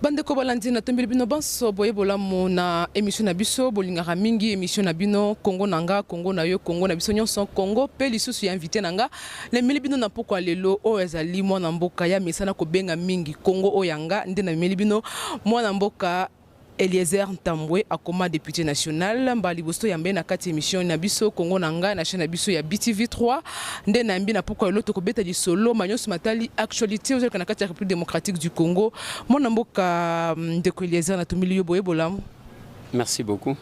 Bandeko balandi na tombeli bino banso boye bolamu na émission na biso bolingaka mingi émission na bino Congo nanga Congo na yo Congo na biso nyonso Congo pe lisusu ya invité nanga le meli bino na poko lelo o ezali mwana mboka ya mesana ko benga mingi Congo oyanga nde na meli bino mwana mboka Eliezer Ntambwe akoma député national mbali bosto yambe na kati émission na biso Congo nanga na chaîne na biso ya BTV3 nde na mbi na poko loto ko beta di solo manyoso matali actualité aux na kati ya République démocratique du Congo mwana mboka ndeko Eliezer na tumili yo boye bolamu. Merci beaucoup.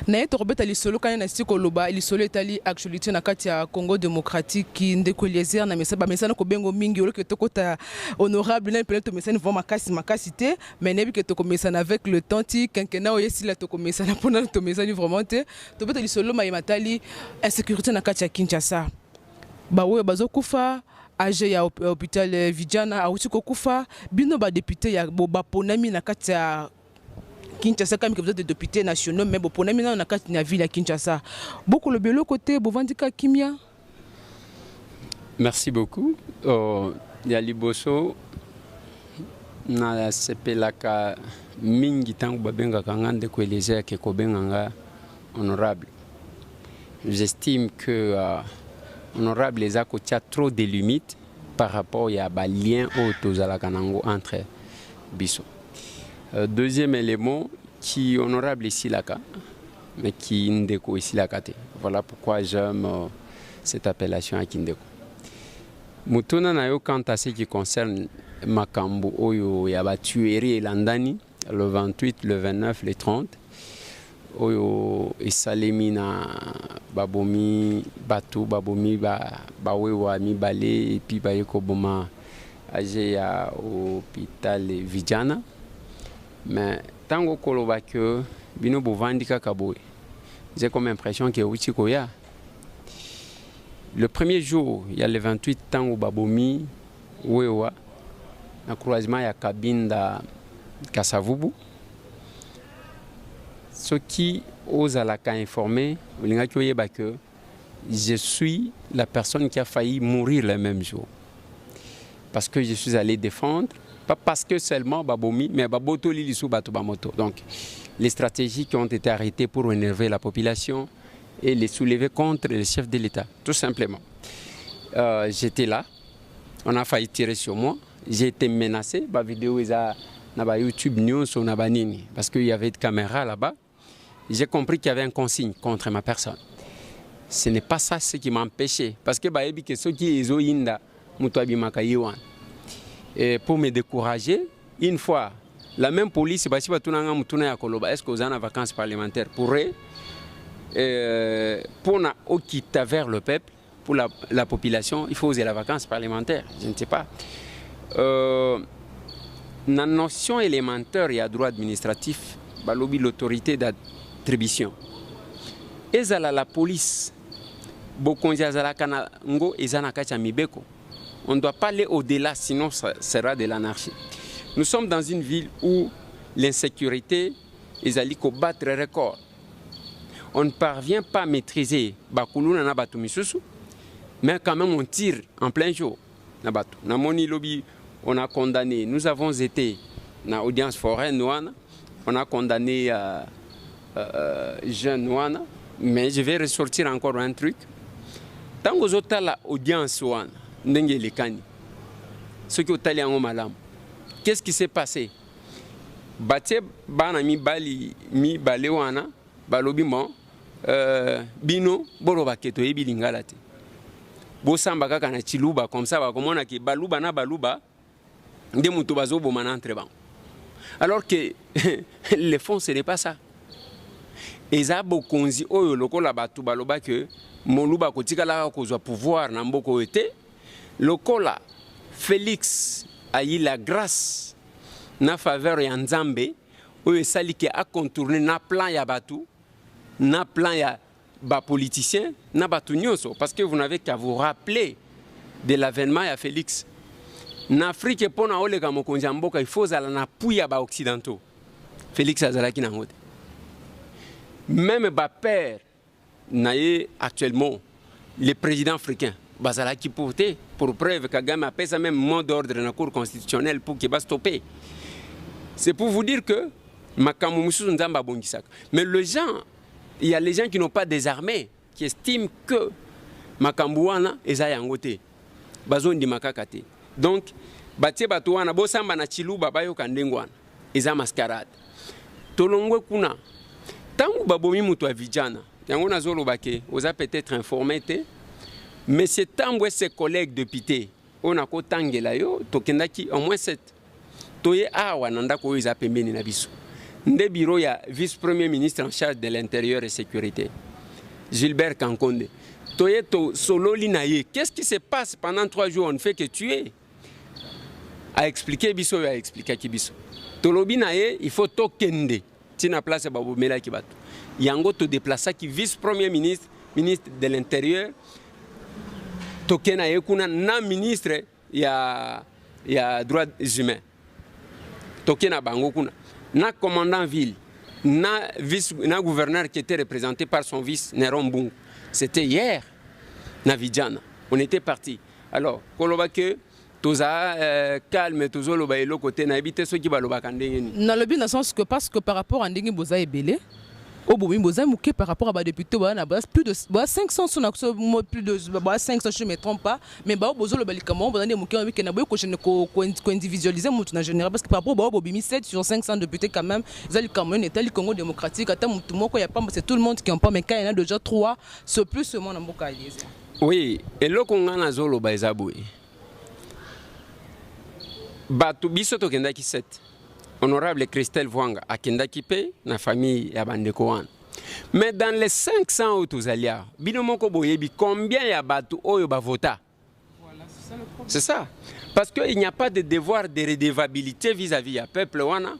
Na yeto ko beta li solo kana na siko loba li solo etali actualité na kati ya Congo démocratique ndeko Eliezer na mesa ba mesa na ko bengo mingi olo ke tokota honorable na peut-être mesa ni vraiment makasité mais nebi ke to komesa avec le temps ti quinquennat oyesi la to komesa na pona to mesa ni vraiment te to beta li solo ma matali insécurité na kati ya Kinshasa ba oyo bazokufa age ya hôpital vijana auti ko kufa bino ba député ya boba ponami na kati ya Kinshasa comme que vous êtes des députés nationaux mais pour nous on a quatre na ville à Kinshasa beaucoup le belo côté bovandika kimia. Merci beaucoup. Ya liboso na sepelaka mingi tangu babenga kangande ko Eliezer ke ko benganga honorable. J'estime que honorable les a trop de limites par rapport à ba lien autozala kanango entre biso. Deuxième élément qui est honorable ici là, mais qui est Ndeko ici là. Voilà pourquoi j'aime cette appellation à Kindeko. Mutuna nayo quant à ce qui concerne Makambo Oyo Yaba tuerie et Landani, le 28, le 29, le 30. Oyo Isalemina Babomi Batu Babomi Bawewa Mi Bale et puis Bayeko Boma âgé à hôpital Vijana. Mais tant que bino bovandika kaboy, j'ai comme impression que Uchikoya. Le premier jour, il y a le 28 temps au Babomi, Wewa, na croisement ya Kabinda Kasavubu. Ce qui ose à la cas informé, que je suis la personne qui a failli mourir le même jour. Parce que je suis allé défendre. Pas parce que seulement Babomi, mais Baboto Lilisou Batubamoto. Donc, les stratégies qui ont été arrêtées pour énerver la population et les soulever contre les chefs de l'État, tout simplement. J'étais là, on a failli tirer sur moi, j'ai été menacé, ma vidéo est à YouTube News ou Nabanini, parce qu'il y avait des caméras là-bas. J'ai compris qu'il y avait un consigne contre ma personne. Ce n'est pas ça ce qui m'a empêché, parce que ceux qui sont Inda, Mutwabi Makayiwan. Et pour me décourager, une fois, la même police, est-ce que vous avez vacances parlementaires pour quitter vers le peuple, pour la population, il faut oser la vacance parlementaire, je ne sais pas. La notion élémentaire et à droit administratif, l'autorité d'attribution. Et la police, on ne doit pas aller au-delà, sinon ça sera de l'anarchie. Nous sommes dans une ville où l'insécurité est allée battre le record. On ne parvient pas à maîtriser Bakulu na Batu Misusu, mais quand même on tire en plein jour. Na Moni Lobby, on a condamné, nous avons été dans l'audience foraine, on a condamné jeune Nouana, mais je vais ressortir encore un truc. Tant que vous avez l'audience Nouana, qu'est-ce qui s'est passé? Baté bana mi balewana balobimo bino boloba keto yebi lingalate bosamba kaka na chiluba comme ça bakomona ki baluba na baluba nde muto bazobo mana entre bango alors que le fond ce n'est pas ça. Eza bokonzi oyo lokola batu baloba que moluba kotika la kozwa pouvoir na mboko ete lokola Félix a eu la grâce na faveur ya Nzambe oyo sali ke a contourné na plan ya batu na plan ya ba politicien na batu nyonso parce que vous n'avez qu'à vous rappeler de l'avènement ya Félix na Afrique pona oleka mokonzi mboka il faut ala na puya ba occidentaux Félix azalaki na ngote même ba père naye actuellement les présidents africains Bazala qui portait pour preuve Kagame a fait ça même mot d'ordre dans la Cour constitutionnelle pour qu'il va stopper. C'est pour vous dire que mais les gens, il y a les gens qui n'ont pas désarmé, qui estiment que Makambouana est Zayangote. Bazon di makakate. Donc, batie batuana, bosamba na chiluba bayo kandengwana. Eza mascarade. Tolongwe kuna. Tangu babomi mutu vijana. Yango na zolo bake, oza peut-être informé te. Mais c'est tangu ses collègues députés. On a ko tangela yo, tokendaki au moins 7. Toye awa nanda ko iza pembeni na biso. Nde bureau ya vice-premier ministre en charge de l'intérieur et sécurité. Gilbert Kankonde. Toye to sololi na ye. Qu'est-ce qui se passe pendant 3 jours? On ne fait que tuer. A expliquer biso, a expliquer ki biso. Tolobi na ye, il faut to kende. Tina place babo mela ki bato. Yango to déplacer qui vice-premier ministre, ministre de l'intérieur. To kena ye kuna na ministre ya droits humains. To kena bango kuna. Na commandant ville, na gouverneur qui était représenté par son vice Néron Bungu. C'était hier, na Vidjana. On était parti. Alors, koloba que toza calme, tozo loba elo côté na habité ceux qui ba loba kandengeni. Na lobi dans le sens que parce que par rapport à Ndenge Boza et Belé, au bout Boza mouké par rapport à ba député na plus de 500 son plus de 500 je me trompe pas, mais ba bozo le balikamo boza ne mouké week na boy ko individualiser mutu na général parce que par rapport ba bimi 7 sur 500 députés quand même, zali Cameroun et le Congo démocratique ata mutu moko ya pas c'est tout le monde qui en pas mais quand il y en a déjà 3 c'est plus seulement na mboka yeze. Oui, et lo kongana zolo ba ezaboué. Batu biso to kendaki 7. Honorable Christelle Vwanga a kendaki pe na famille ya bandeko wana. Mais dans les 500 autres alias, binomoko boyebi combien ya batu oyo ba vota? Voilà, c'est ça le problème. C'est ça. Parce qu'il n'y a pas de devoir de redevabilité vis-à-vis ya peuple wana,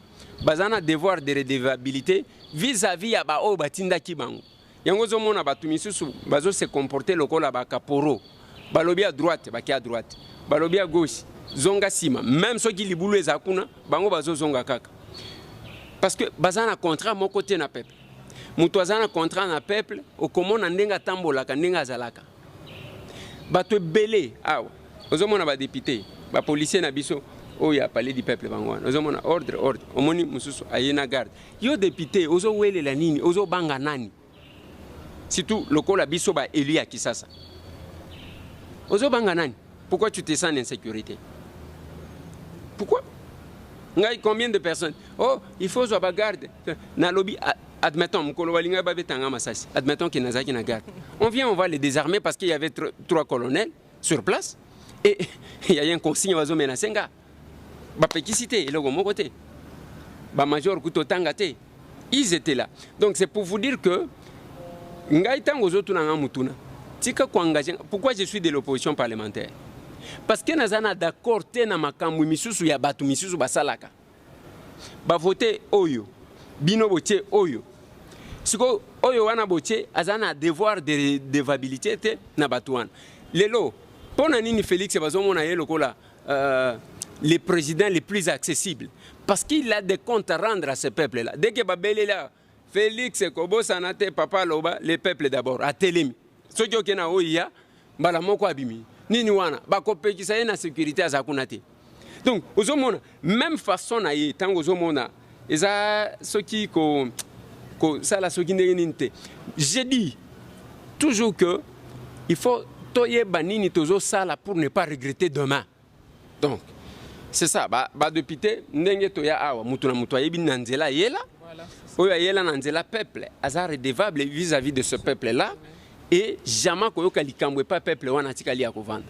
bazana devoir de redevabilité vis-à-vis ya ba oyo batindaki bango. Yango zo mona batu misusu bazo se comporter lokola ba kaporo. Balobi à droite, baki à droite. Balobi à gauche. Zonga sima, même ceux qui libulu ezakuna, bango bazo zonga kaka. Parce que bazana contrat mon côté na peuple. Mutuazana contrat na peuple, au comment na ndenga tambola ka ndenga zalaka. Bato belé, awa. Ozomona ba député, ba policier na biso, oh ya parler du peuple bango. Ozomona ordre. Omoni mususu ayena garde. Yo député, ozo wele la nini, ozo banga nani. Surtout lokola biso ba élu ya Kisasa. Ozo banga nani. Pourquoi tu te sens en insécurité? Pourquoi? Combien de personnes? Oh, il faut que garde. Admettons, admettons qu'il y a une garde. On vient, on va les désarmer parce qu'il y avait 3 colonels sur place. Et il y a un consigne à menacer. Ils étaient là. Donc c'est pour vous dire que pourquoi je suis de l'opposition parlementaire? Parce que nous sommes d'accord na makambu misusu ya batu misusu basalaka. Ba voter oyo. Bino botie oyo. Siko oyo wana botie azana devoir de devabilité te na batu wana. Lelo pona nini Félix bazomona ye lokola les présidents les plus accessibles parce qu'il a des comptes à rendre à ce peuple là. Dès que babele là Félix Kobo sanate papa loba les peuples d'abord à Telemi. Soki okena oya mbala moko abimi. Nini wana bakopekisa ye na sécurité azakunate. Donc ozomona même façon na ye tango ozomona eza soki ko sala soki nte. J'ai dit toujours que il faut toye banini tozo sala pour ne pas regretter demain. Donc c'est ça ba député ndenge toya awa mutu na mutu ayebi nanzela yela. Voilà. Oya yela nanzela peuple azar redevable vis-à-vis de ce peuple là. Et jamais koyoka likambo pas peuple wana tikali ya kovanda.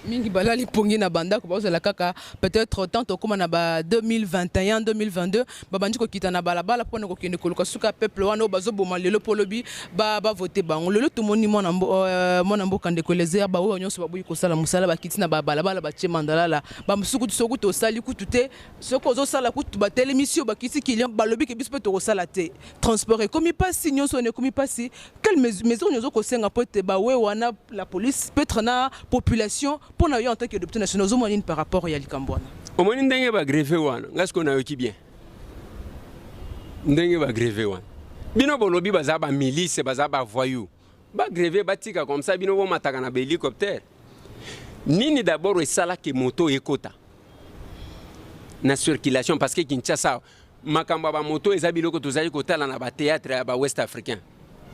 Mingi balali pongi na banda ko bazala kaka peut-être tant comme na ba 2021 2022 babandi ko kita na balabala pona ko kende koluka suka peuple wana bazo boma lelo polobi ba voter bango lelo to moni mona mboka ndeko lezer ba wo nyonso babuyi ko sala musala ba kiti na balabala ba tie mandala la ba musuku soku to sali ku tute soko zo sala ku ba télémission ba kiti kilian balobi ke bispe to sala te transport comme pas si nyonso ne comme pas si quelle mesure nyonso ko senga pote ba we wana la police peut-être na population pour nous en tant que député national par rapport à Yalikambouana. Au moins, ndenge ba greffer wana, ngas ko na yoki bien. Ndenge ba greffer wana. Bino bolobi bazaba milice, bazaba voyou. Ba greffer batika comme ça bino bo mataka na hélicoptère. Nini d'abord esala ke moto ekota. na circulation parce que Kinshasa makamba ba moto eza biloko tozali kotala na ba théâtre ya ba West africain.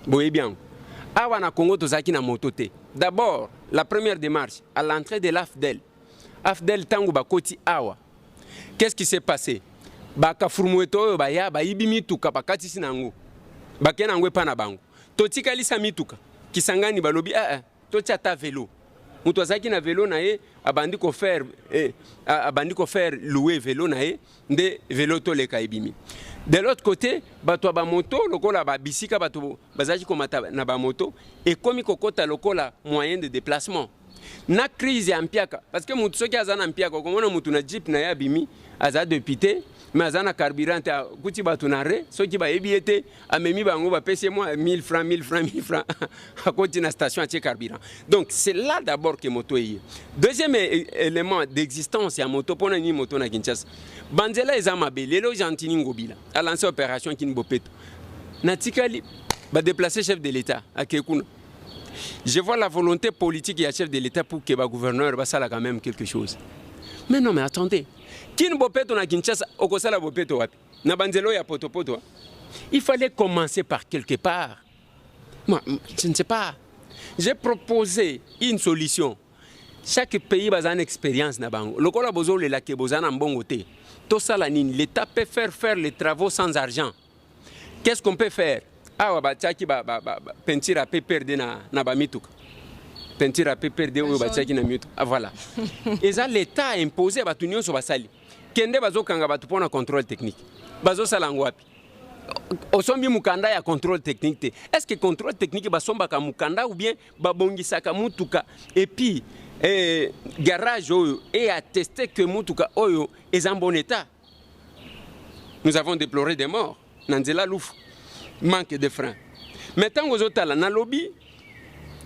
Boye bien. Awa na Congo tozaki na moto te. D'abord, la première démarche à l'entrée de l'AFDEL. AFDEL tango ba koti awa. Qu'est-ce qui s'est passé? Ba kafurmueto ba ya ba ibimi tuka bakati sinango. Ba kenangwe pa na bango. Totika lisa mituka. Kisangani balobi totia ta vélo. Mutu azaki na vélo na ye abandi ko faire louer vélo na ye nde vélo to leka ibimi. De l'autre côté, bato ba moto lokola ba bisika bato bazaki komata na ba moto et komi kokota lokola moyen de déplacement. Na crise ya mpiaka parce que mutu soki azana mpiaka komona mutu na jeep na ya bimi aza député mais azana carburant kuti bato na re soki ba ebiete amemi bango ba pese moi 1000 francs à côté na station à carburant. Donc c'est là d'abord que moto est. Deuxième élément d'existence ya moto pona ni moto na Kinshasa. Banzela ezama belelo Gentini Ngobila a lancé opération Kinbopeto. Natikali ba déplacer chef de l'État à Kekuna. Je vois la volonté politique du chef de l'État pour que le gouverneur fasse quand même quelque chose. Mais non, mais attendez. Kinbopeto na Kinshasa, okosala bopeto wapi? Na banzelo ya potopoto. Il fallait commencer par quelque part. Moi, je ne sais pas. J'ai proposé une solution. Chaque pays a une expérience na bango. Lokola bozo le lake bozana mbongo te. Tout ça l'État peut faire les travaux sans argent. Qu'est-ce qu'on peut faire? Ah ba tchaki ba peinture peut perdre na ba mituka. Peinture peut perdre ou ba tchaki na mituka. Ah voilà. Et ça l'État a imposé ba tunyo so basali. Kende bazo kanga ba tupona contrôle technique. Bazo sala ngwapi. Osombi mukanda ya contrôle technique. Est-ce que contrôle technique basomba ka mukanda ou bien ba bongisa ka mutuka et puis garage oyo et attesté que mutuka oyo est en bon état. Nous avons déploré des morts. Nanzela Louf. Manque de frein. Maintenant, aux autres, na lobby,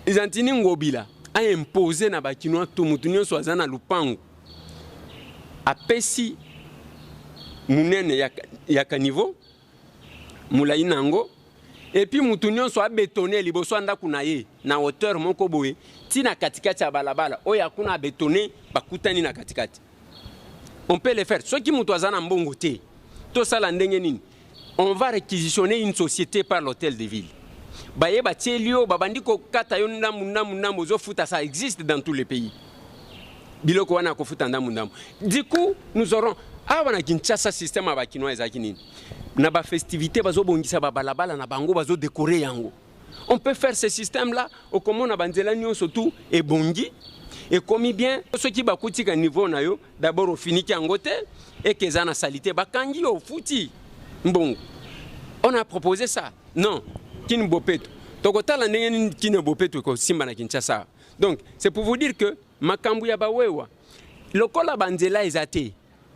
ils ont tenu Ngobila a imposé na bakinois tout mutunyo soazana lupango. A pesi munene ya kanivo, mulayi nango, et puis mutunyo soit bétonné liboso anda kunaye na hauteur moko boye, tina katikati ya balabala, oya kuna bétonné bakutani na katikati. On peut le faire. Ceux qui mutuazana mbongo te, to sala ndenge nini. On va réquisitionner une société par l'hôtel de ville. Ça existe dans tous les pays. Du coup, nous aurons un système à na festivité décorer. On peut faire ce système-là au comment on a surtout et bongi. Et comme bien, ceux qui bakouti à niveau d'abord au fini qui angote et que zana salité bakangi au fouti. Bon, on a proposé ça. Non, Kinbopeto. Donc, c'est pour vous dire que Makambu ya bawewa. Lokola banzela ezate.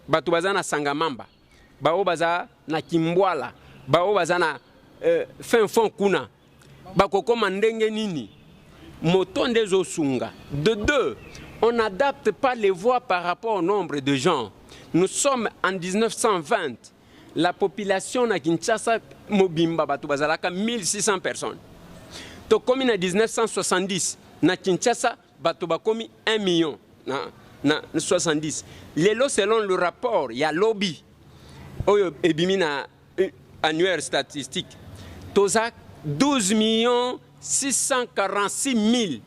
Batu bazana sangamamba. Bao baza na kimbwala. Bao baza na fin fond kuna. Bakoko mandenge nini. Moton des osunga. De deux, on n'adapte pas les voies par rapport au nombre de gens. Nous sommes en 1920. La population na Kinshasa mobimba batu bazalaka 1600 personnes. To komi na 1970 na Kinshasa batu bakomi 1 million na 70. Lelo selon le rapport il y a lobby oyo ebimi na annuaire statistique. Toza 12 646 000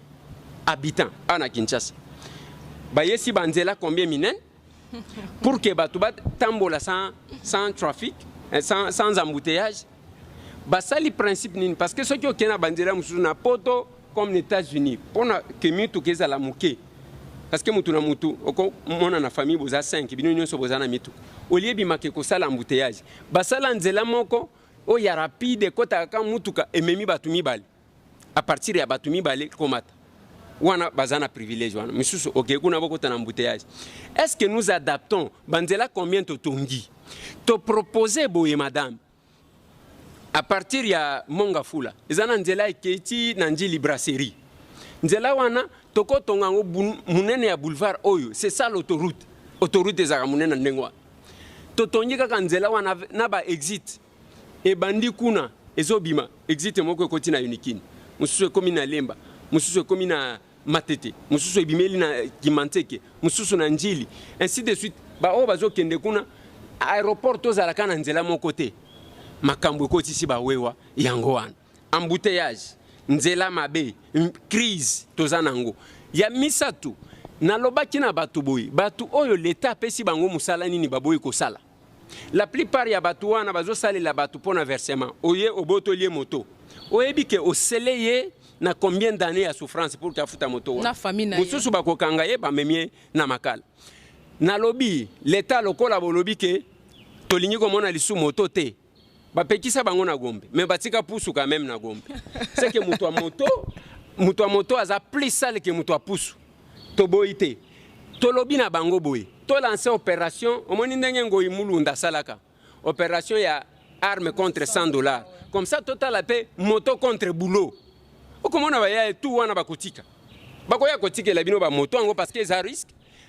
habitants na Kinshasa. Bayesi banzela combien minen? Pour que Batoubat tambola sans trafic, sans embouteillage. C'est le principe parce que ceux qui ont une bandera na poto comme les États-Unis, pour que mitu keza la mouké. Parce que mutu na mutu, mon na famille boza 5, bino so boza na mitu. Au lieu bimake ko sala embouteillage. Basala nzela moko o ya rapide kota ka mutuka ememi batumi bali. À partir ya batumi bali komata. Wana bazana privilège wana misusu ok kuna boko tana embouteillage. Est-ce que nous adaptons banzela combien to tongi to proposer boye madame à partir ya Mongafula ezana nzela eketi na njili brasserie nzela wana toko tongango munene ya boulevard oyo c'est ça l'autoroute ezaka munene ndengwa to tongi kaka nzela wana na ba exit e bandi kuna ezobima exit moko ekoti na Unikini mususu ekomi na Lemba mususu ekomi na Matete, mususu ebimeli na Kimanteke, mususu na Njili, ainsi de suite. ba o bazo kende kuna aéroport tozalaka na nzela moko te makambo ekotisi bawewa yango wana embouteillage nzela mabe crise toza nango ya misatu nalobaki na batu boyi batu oyo leta apesi bango musala nini baboyi kosala la plupart ya batu wana bazosalela batu mpona versement oye obotolie moto oyebi ke osele ye na combien d'années ya souffrance pour tafuta moto wana mosusu bakokanga ye bamemie na makala nalobi leta lokola bolobi ke tolingi komona lisu moto te bapekisa bango na gombe mais batika pusu quand même na gombe c'est que mutu a moto aza plus sale que mutu a pusu to boyi te tolobi na bango boye to lancer opération omoni ndenge ngoyi mulunda salaka opération ya arme contre $100 comme ça total la paix moto contre boulot okomona baya tout wana bakotika bakoya kotika la bino ba moto ngo parce que ça risque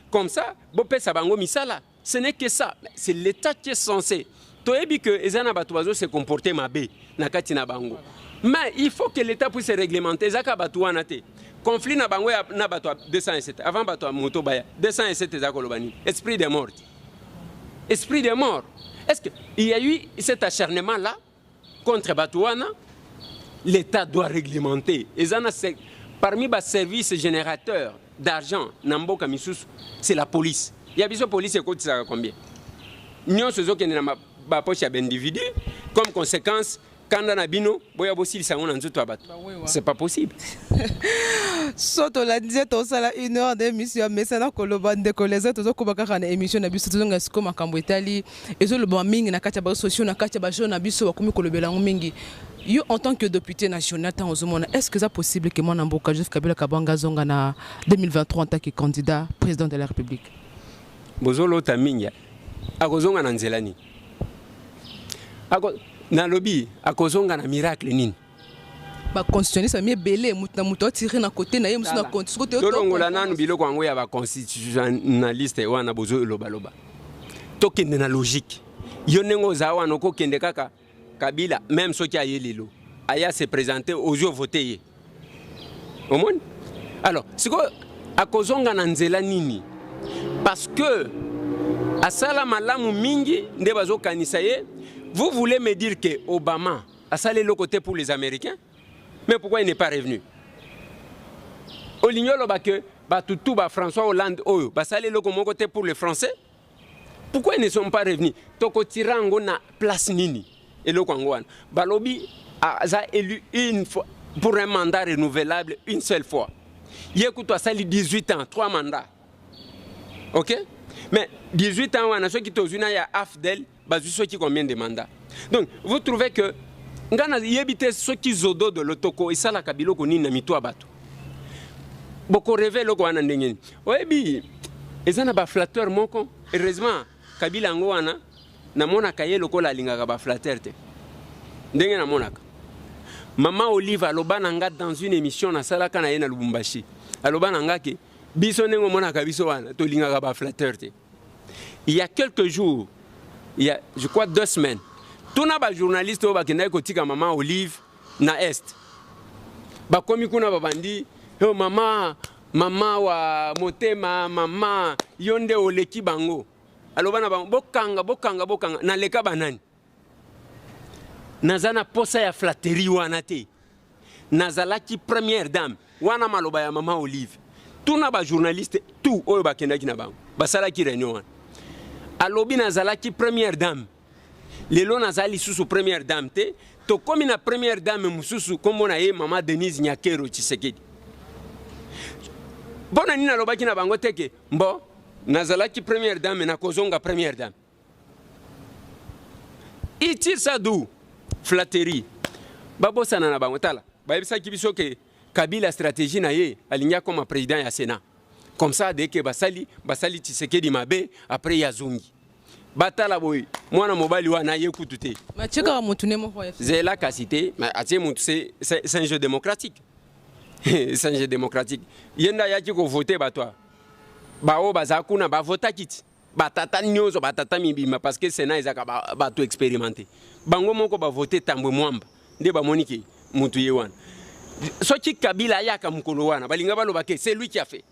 comme ça bopesa bango misala ce n'est que ça c'est l'état qui est censé toyebi que ezana batu bazo se comporter mabe na kati na bango mais il faut que l'état puisse réglementer zaka batu wana te conflit na bango ya na batu 207 avant batu moto baya 207 ezako lobani esprit de mort est-ce que il y a eu cet acharnement là contre batu wana l'état doit réglementer ezana parmi les services générateurs d'argent namboka misusu c'est la police il y a biso police ekotisa combien nyonso zokende na ba poche ya individu comme conséquence kanda na bino boya bosi lisango na nzoto abatu c'est pas possible soto la disait to sala 1 heure d'émission mais ça na koloba ndeko les autres zokobaka na émission na biso tozonga siko makambo etali ezoloba mingi na kati ba social na kati ba na biso bakomi kolobela mingi yo en tant que député national tant ozomona est-ce que c'est possible que mwana mboka Joseph Kabila Kabanga zonga na 2023 en tant que candidat président de la République bozolo taminga akozonga na nzelani na lobby akozonga na miracle nini ba constitutionnaliste mi belé mutu tiré na côté na ye musu na constitution to longola nanu biloko yango ya ba constitutionnaliste wana bozo loba tokende na logique yo nengo za wana kokende kaka Kabila même soki ayelelo aya se présenter aux yeux voter au monde alors siko akozonga na nzela nini parce que asala malamu mingi nde bazokanisa ye. Vous voulez me dire que Obama a salé le côté pour les Américains? Mais pourquoi il n'est pas revenu? Olignolo que Batutu, François Hollande, a salé le côté pour les Français? Pourquoi ils ne sont pas revenus? Toko Tirango na place nini? Et le Kongouan. Balobi a élu une fois pour un mandat renouvelable une seule fois. Yékoutou a sali 18 ans, 3 mandats. Ok? Mais 18 ans, on a ceux qui ont eu AFDEL. Qui combien de mandats. Donc, vous trouvez que ngana yebite ceux qui zodo de l'otoko et ça la kabilo koni na mito abatu. Boko rêver loko wana ndengeni. Oyebi ezana ba flatteur moko. Heureusement Kabila ngo wana na mona kaye loko la linga ba flatteur te. Ndenge na monaka. Maman Olive alobana nga dans une émission na sala kana ye na Lubumbashi. Alobana nga ke biso nengo mona kabiso wana to linga ba flatteur te. Il y a quelques jours il y a, je crois, 2 semaines. Tous les journalistes qui ont maman Olive na Est. Bakomi kuna babandi, oh maman wa motema, maman yonde oleki bango. Alors bana bokanga na leka banani. Nazana posa ya flatterie wana te. Nazalaki première dame wana maloba ya maman Olive. Tous les journalistes tout oyo bakendaki na bango. Basala ki réunion. Alobi nazalaki première dame. Lelo nazali susu première dame te. To komi na première dame mususu kombo na ye mama Denise Nyakero Tshisekedi. Bona nina lobaki na bango teke mbo nazalaki première dame na kozonga première dame. Iti sadu flatterie. Babosana na bango tala. Bayebisa kibiso ke Kabila stratégie na ye alinya comme président ya Sénat. Comme ça, dès que basali Tshisekedi mabe, après yazungi. Batala boy, moi na mobile wana yekutute. Mais tu as montuné mon frère. C'est la cité, mais c'est un jeu démocratique. C'est un jeu démocratique. Yenda yaki ko voter ba toi. Ba o bazakuna ba vota kit. Batata nyozo batata mibima parce que Sénat ezaka ba to expérimenter. Bango moko ba voter tambwe mwamba. Nde ba moniki mutu yewana. Soki Kabila yaka mukolo wana balinga baloba ke c'est lui qui a fait.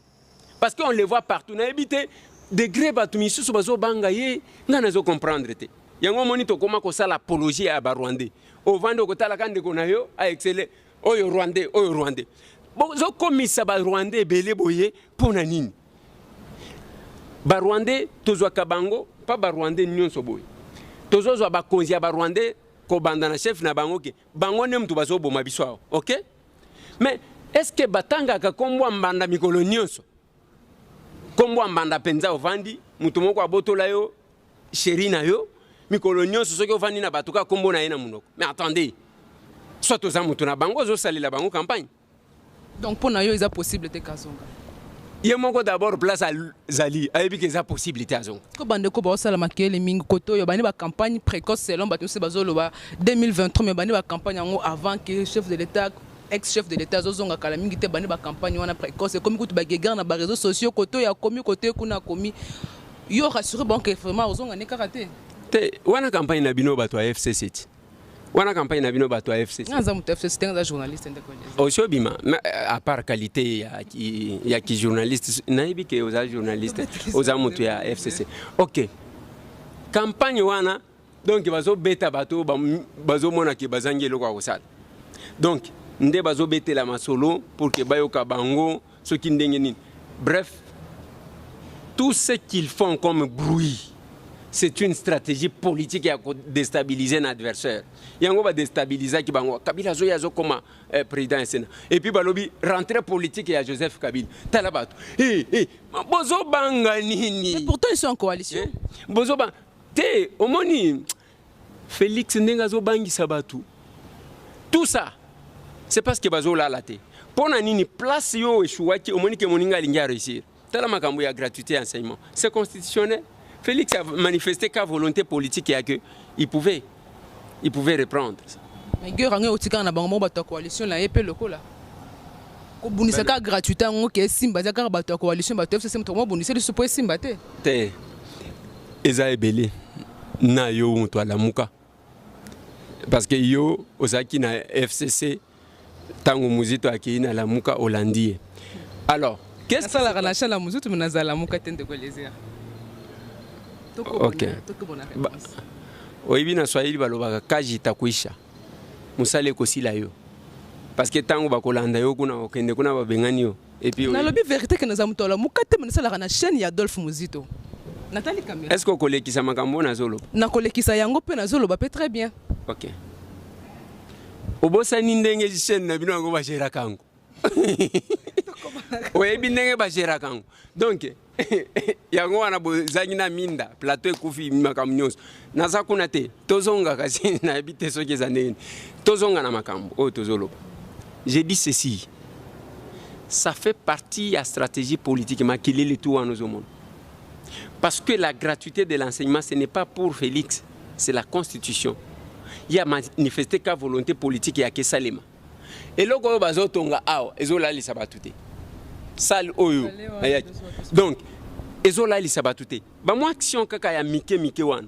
Parce qu'on les voit partout. On a évité degré bato misusu bazobanga ye nga nazo comprendre te yango moni tokoma kosala apologie ya barwandais ovandi okotalaka ndeko na yo aexcele oyo rwandais bozokomisa barwandais ebele boye mpo na nini barwandais tozwaka bango mpa barwandais nyonso boye tozozwa bakonzi ya barwandais kobanda na chef na bango ke bango nde mutu bazoboma biso awa ok mais est-ce que batangaka kombo mbanda mikolo nyonso kombo mbanda penza ovandi mutu moko abotola yo chéri na yo mikolo nyonso soki ovandi na batuka kombo na ye na munoko mais attendez soit toza mutu na bango ozosalela bango campagne donc pour na yo eza possible te Kazonga ye moko d'abord place azali ayebi ke eza possible te azonga ko bande ko baosala makele mingi koto yo bani ba campagne précoce selon bato se bazoloba 2023 mais bani ba campagne yango avant que chef de l'état ex-chef de l'état zozonga kala mingi te bani ba campagne wana précoce comme kutu ba gegar na ba réseaux sociaux koto ya komi koto kuna komi yo rassurer bon que vraiment ozonga ne karaté te wana campagne na bino bato ya FCC wana campagne na bino bato ya FCC ngaza mutu FCC tenga journaliste ndeko aussi bima à part qualité ya ki journaliste naibi ke oza journaliste oza mutu ya FCC OK campagne wana donc bazo beta bato bazo mona ke bazangi eloko akosala donc nde bazo betela masolo pour que bayoka bango soki ndenge nini bref tout ce qu'ils font comme bruit c'est une stratégie politique qui a déstabilisé un adversaire. Yango va déstabiliser qui bango Kabila zo yazo comme président Sénat. Et puis balobi rentrée politique à Joseph Kabila. Talabato. Bozo banga nini. Mais pourtant ils sont en coalition. Bozo banga te omoni Félix Ndengazo bangi sabatu. Tout ça c'est parce que bazo la laté. Pona nini place yo échouaki omoni ke moninga linga réussir. Tala makambo ya gratuité enseignement. C'est constitutionnel. Félix a manifesté qu'à volonté politique et qu'il pouvait reprendre. Mais il y a une coalition là, et puis le coup là. Ko bunisa ka gratuité ngo ke simba za ka bato coalition bato FCC mto mo bunisa li suppose simba te. Te. Eza ebele na yo mto la muka. Parce que yo osaki na FCC tango muzito akina la muka hollandie. Alors, qu'est-ce que la relation la muzito menaza la muka tende ko lezer. Ok. Oibi na Swahili balobaka kaji takuisha. Musale kosila yo. Parce que tango bakolanda yo kuna okende kuna babengani yo. Et puis na lobi vérité que nous avons tola mukate menasala na chaîne ya Adolphe Muzito. Nathalie Caméra. Est-ce que kolekisa makambo na zolo? Na kolekisa yango pe na zolo ba pe très bien. OK. Obosa ni ndenge chaîne na bino ngo ba gera kango. Oyebi ndenge ba gera kango. Donc yango wana bozangi na minda plateau ekufi makambo nyonso naza kuna te tozonga kasi na ebite soki eza ndenge tozonga na makambo oyo tozoloba. J'ai dit ceci, ça fait partie de la stratégie politique makelele tout wana ozomona parce que la gratuité de l'enseignement ce n'est pas pour Félix, c'est la constitution. Il a manifesté qu'à volonté politique ya kesalema eloko oyo bazotonga awa ezolalisa bato te sale oyo donc ezolalisa bato te bamwa action kaka ya mike wana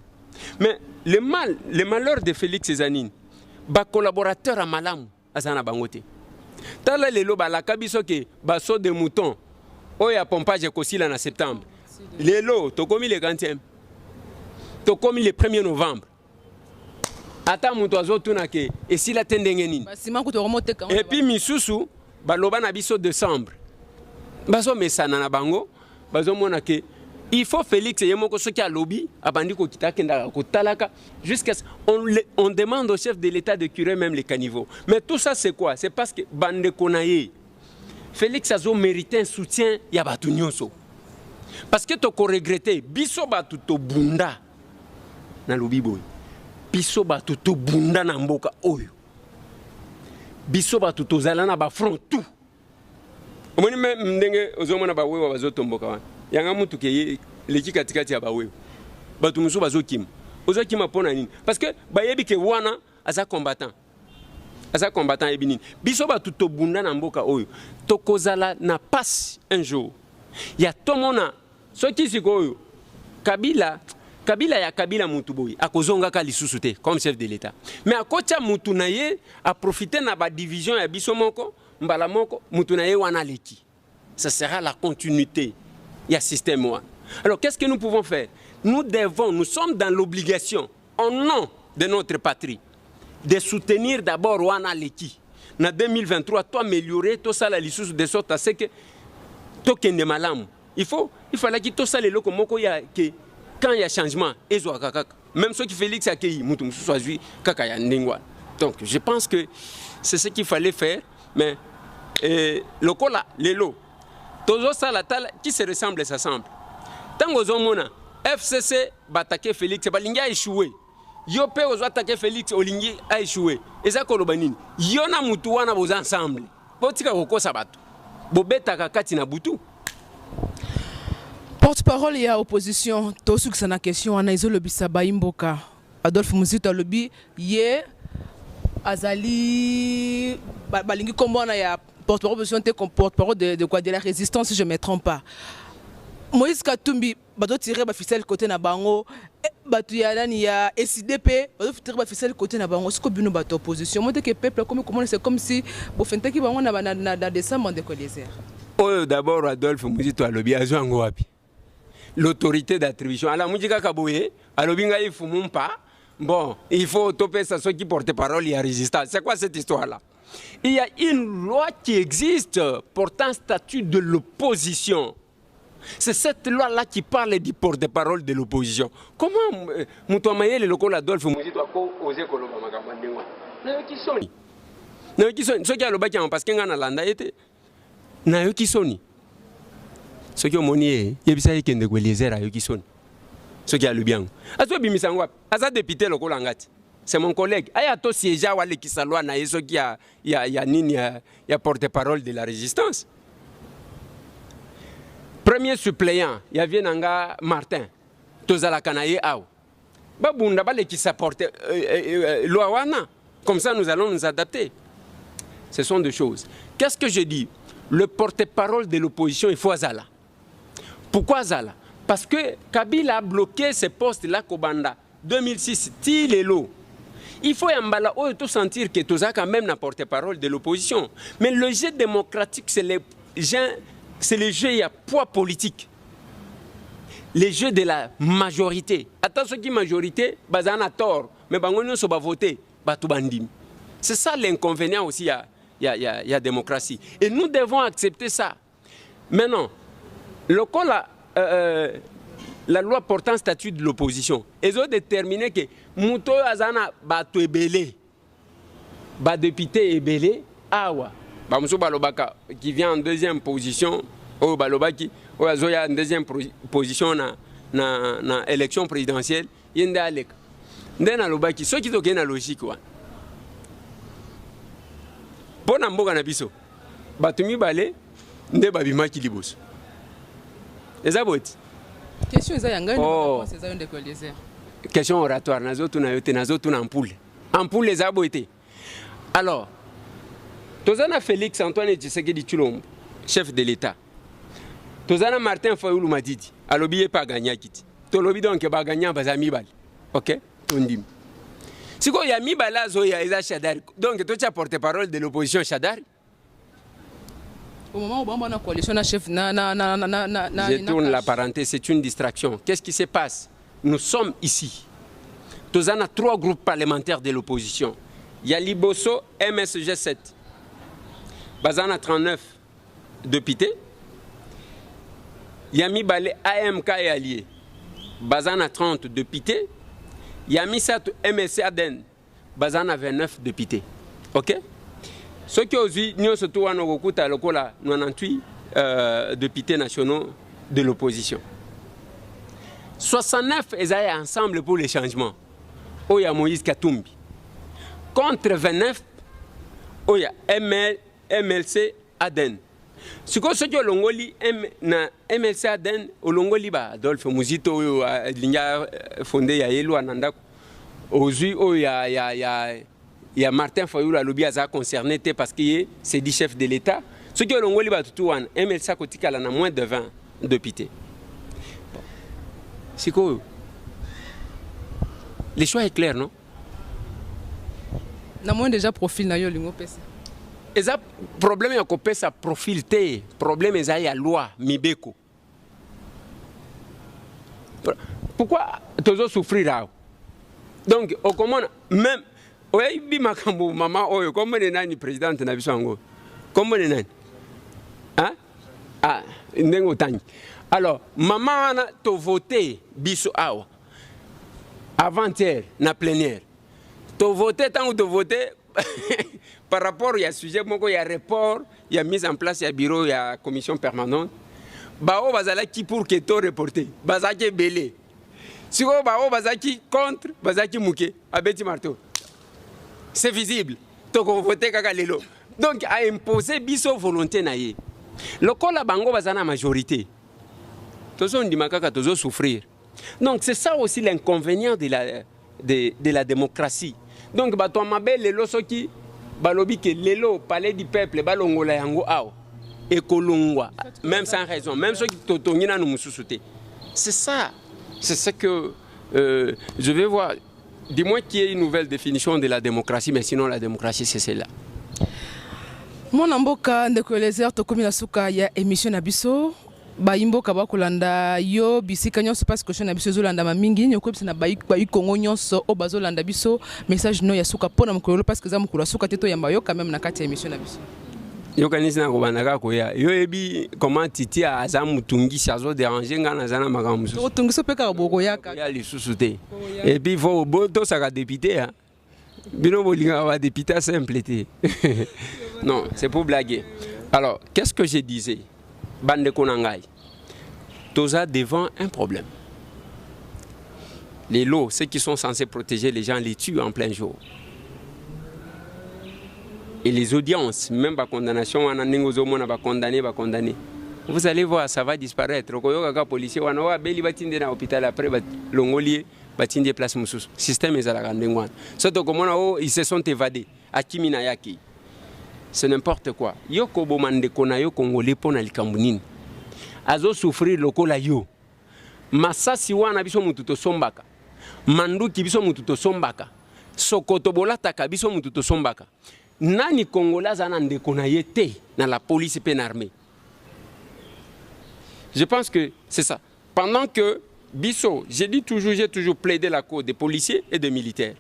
mais le malheur de Félix ezanini bacollaborateur a malamu aza na bango te tala lelo balaka biso ke baso de mouton oyo ya pompage ekosila na septembre lelo tokomi le 40e tokomi le 1er novembre ata mutu azotuna ke esila te ndenge nini et puis misusu baloba na biso décembre baso mesana na bango bazo mona ke il faut Félix yemoko soki alobi abandi ko kitakenda ko talaka jusqu'à on demande au chef de l'état de curer même les caniveaux. Mais tout ça c'est quoi? C'est parce que bande konaye Félix azo mérité un soutien ya batu nyonso. Parce que to ko regretter biso batu to bunda na lobi boy. Biso batu to bunda na mboka oyo. Biso batu to zala na ba front tout. Omoni même ndenge ozomona ba wewa bazotomboka wana. Yanga mutu ke leki katikati ya ba wewa. Batu musu bazokima. Ozokima pona nini? Parce que bayebi ke wana aza combattant. Aza combattant yebi nini? Biso batu to bunda na mboka oyo. To kozala na passe un jour. Ya tomona soki sikoyo Kabila ya Kabila mutu boy akozonga ka lisusu te comme chef de l'état. Mais akocha mutu na ye a profiter na ba division ya biso moko mbala moko mutu na ye wana leki. Ça sera la continuité. Il y a système wana. Alors qu'est-ce que nous pouvons faire? Nous sommes dans l'obligation, au nom de notre patrie, de soutenir d'abord Wana Leki. En 2023, toi améliorer tout ça la licence de sorte à ce que token de malam. Il fallait que tout ça les locaux que quand il y a changement, même ceux qui Félix a accueilli, donc je pense que c'est ce qu'il fallait faire, mais le cola, les lots, tous ça la tale qui se ressemble s'assemble. Tant que Zomona, FCC va attaquer Félix, Balinga a échoué. Yopé aux attaquer Félix, Olingi a échoué. Et ça, Kolobanine, Yona Mutuana vos ensemble. Potika Roko Sabato. Bobeta Kakati Nabutu. Porte-parole et à opposition, tout ce qui est en question, on a isolé Bissaba Imboka. Adolphe Muzito Lobi, Yé, Azali, Balingi Kombona, il y a porte-parole de la résistance, si je ne me trompe pas. Moïse Katumbi, bato tiré ba ficelle côté na bango, bato ya nani ya SDP, bato tiré ba ficelle côté na bango, ce que bino bato opposition. Moi que peuple comment c'est comme si bo fente ki bango na décembre de Colliser. Oh d'abord Adolphe Muzito alobi azwango wapi. L'autorité d'attribution. Alors Mujika Kaboye, alobi nga ifumum pas. Bon, il faut toper ça ceux qui portent parole et résistance. C'est quoi cette histoire là? Il y a une loi qui existe portant statut de l'opposition. C'est cette loi-là qui parle du porte-parole de l'opposition. Comment Moutouamaye, le local Adolphe Muzito, a osé Colomba Magamandengwa? Nayo Kisoni. Ceux qui ont le bac parce qu'il y a un landa été. Nayo Kisoni. Ceux qui ont monié, il y a des gens qui ont des à Kisoni. Ceux qui ont le bien. Azo Bimisangwa, Aza député le Kolangati. C'est mon collègue. Ayato Siéja Wale Kisalwa, Nayo qui a porte-parole de la résistance. Premier suppléant, il y avait Nanga Martin, Tozala Kanaye Aou. Babunda Bale qui s'apporte Loawana. Comme ça, nous allons nous adapter. Ce sont deux choses. Qu'est-ce que je dis? Le porte-parole de l'opposition, il faut Azala. Pourquoi Azala? Parce que Kabila a bloqué ces postes-là Kobanda. 2006, Tilelo. Il faut Yambala tout sentir que Toza quand même n'a porte-parole de l'opposition. Mais le jeu démocratique, c'est les gens. C'est le jeu, il y a poids politique. Les jeux de la majorité. Attention qui majorité, bazan a tort. Mais bangonio so ba voter, batubandim. C'est ça l'inconvénient aussi, il y a démocratie. Et nous devons accepter ça. Maintenant, la loi portant statut de l'opposition, ils ont déterminé que Mouto Azana batu ebele, ba député ebele, awa. Bamsou Balobaka qui vient en deuxième position, au Balobaki, au Azoya en deuxième position na élection présidentielle, il y a Alek. Ndena Lobaki, ceux qui ont une logique. Bon amboga na biso, batumi balé, nde babima kilibos. Ezaboti. Question ezayanga ni c'est ça une de Colliser. Question oratoire, nazotu na yote, nazotu na ampoule. Ampoule ezaboti. Alors, Tozana Félix Antoine Tshisekedi Tshilombo, chef de l'État. Tozana Martin Fayoulou Madidi, alobi pas gagné kiti. Tolobi donc ba gagné bazami bal. OK? Tondim. Siko ya mi bala zo ya eza Shadari. Donc toi tu as porte-parole de l'opposition Shadari. Au moment où on a coalition na chef Je tourne la parenthèse, c'est une distraction. Qu'est-ce qui se passe? Nous sommes ici. Tozana 3 groupes parlementaires de l'opposition. Il y a Liboso MSG 7. Bazana 39 députés. Yami Balé AMK et alliés. Bazana 30 députés. Yami Sato MSC Aden. Bazana 29 députés. OK? Ce qui aussi, nous surtout à nos 98 députés nationaux de l'opposition. 69 ils allaient ensemble pour les changements. Il y a Moïse Katumbi. Contre 29, il y a MLC Aden. Ce que ce Longoli MLC Aden, au Longoli Adolphe Muzito Linga fondé ya Yelo Ananda. Aujourd'hui, il y a Martin Fayoulou Alobi a concerné parce que c'est dit chef de l'État. Ce que Longoli Batouan MLC Kotika a moins de 20 députés. C'est quoi? Le choix est clair, non? Nous avons déjà profil na yo lingo pesa. Le problème est que ça profil té, problème est la loi mibeko. Pourquoi toujours souffrir? Donc, au comment même, oui, bimakambo, maman, oh, comment est le président de Nabisango? Comment est le hein? Ah, n'engo tani. Alors, maman a to voté biso awa avant-hier na plénière. To voté tant que to voté par rapport à sujet, il y a report, il y a mise en place, il y a bureau, il y a commission permanente. Bao bazalaki pour que to reporté, bazaki belé. Si vous bao bazaki contre, bazaki mouké, abeti marteau. C'est visible. To voté kaka lelo. Donc à imposer biso volonté naie. Le kola bango bazana majorité. Tous on dit makaka tous souffrir. Donc c'est ça aussi l'inconvénient de la démocratie. Donc bato mabel lelo soki balobi ke lelo palais du peuple balongola yango ao et kolongwa même sans raison même ceux qui totongina nous mususuté. C'est ça. C'est ce que je vais voir. Dis-moi qu'il y ait une nouvelle définition de la démocratie, mais sinon la démocratie c'est celle-là. Mon amboka ndeko lezer to komi na suka ya émission na biso ba imboka ba kolanda yo bisika nyonso parce que na biso zolanda mamingi nyoko bisa na ba Congo nyonso o bazolanda biso message no ya suka pona mukolo parce que za mukolo suka teto yamba yo quand même na kati ya émission na biso. Yo kanisi na kobandaka koya yo ebi comment titi aza mutungi sazo déranger ngana zana makambo mususu. To tungiso peka boko yaka. Ya lisusu te. Et puis faut boto saka député hein. Bino bolinga va député simple te. Non, c'est pour blaguer. Alors, qu'est-ce que je disais? Bande Konangai. Toza devant un problème. Les lots, ceux qui sont censés protéger les gens, les tuent en plein jour. Et les audiences, même la condamnation, on a condamné. Vous allez voir, ça va disparaître. Les policiers, on va aller à l'hôpital après, l'ongolier, batinde place mususu. Système est à la grande. Surtout comment ils se sont évadés. À Kiminayaki. C'est n'importe quoi. Yo kobo mande kona yo congolais pona likambunini. Azo souffrir lokola yo. Masasi wana biso mututo sombaka. Manduki biso mututo sombaka. Sokoto bolata biso mututo sombaka. Nani congolais zana ndekona yete na la police et l'armée. Je pense que c'est ça. Pendant que biso, j'ai toujours plaidé la cause des policiers et des militaires.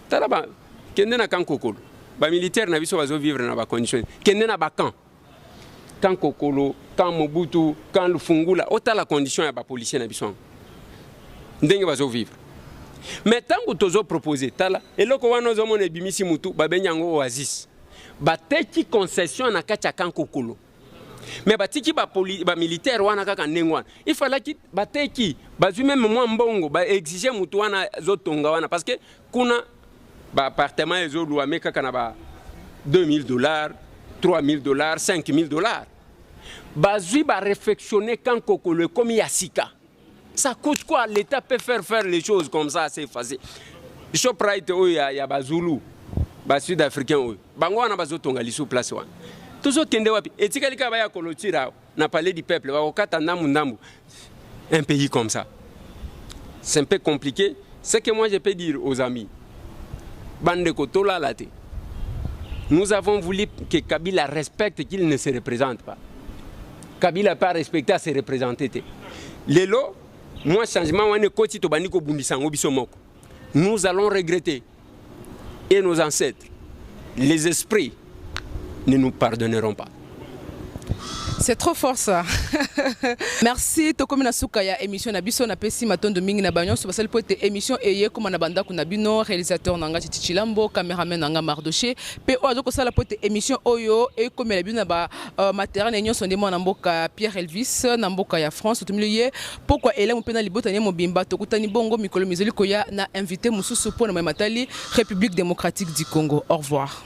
Talaba kende na kankokolo. Les militaires na biso bazo vivre na ba conditions kende na ba camp quand Kokolo quand Mobutu quand Lufungula autant la condition ya ba policier na biso ndenge bazo vivre mais tant que tozo proposer tala eloko wana zo mona bimisi mutu ba benyango oasis ba teki concession na kati ya camp Kokolo mais ba tiki ba militaire wana kaka ndengwa il fallait ki ba teki bazu même moi mbongo ba exiger mutu wana zo tonga wana parce que kuna appartement les autres lois mais quand on a $2,000, $3,000, $5,000. Bazui va réflexionner quand Kokolo comme Yassika. Ça coûte quoi? L'État peut faire les choses comme ça, c'est facile. Bishop Wright, il y a Bazulu, Sud-Africain, Bango na bazotonga lisu place wan. Toujours kende wapi. Et tikalika baya kolotira na parler du peuple, ba okata ndambu ndambu. Un pays comme ça. C'est un peu compliqué. Ce que moi je peux dire aux amis. Nous avons voulu que Kabila respecte qu'il ne se représente pas. Kabila n'a pas respecté à se représenter. Lelo, moi, changement, nous allons regretter. Et nos ancêtres, les esprits, ne nous pardonneront pas. C'est trop fort ça. Merci tokomi na suka ya émission na biso na pesi matondo mingi na banyo so basali pote émission eye comme na banda kuna bino réalisateur nanga Chichilambo cameraman nanga Mardoché pe ozo ko sala pote émission oyo e comme la bino na ba matériel nyo sonde mo na mboka Pierre Elvis na mboka ya France to milier pourquoi ele mo pena libota nyemo bimba to kutani bongo mikolo mizeli ko ya na invité mususu po na matali République démocratique du Congo. Au revoir.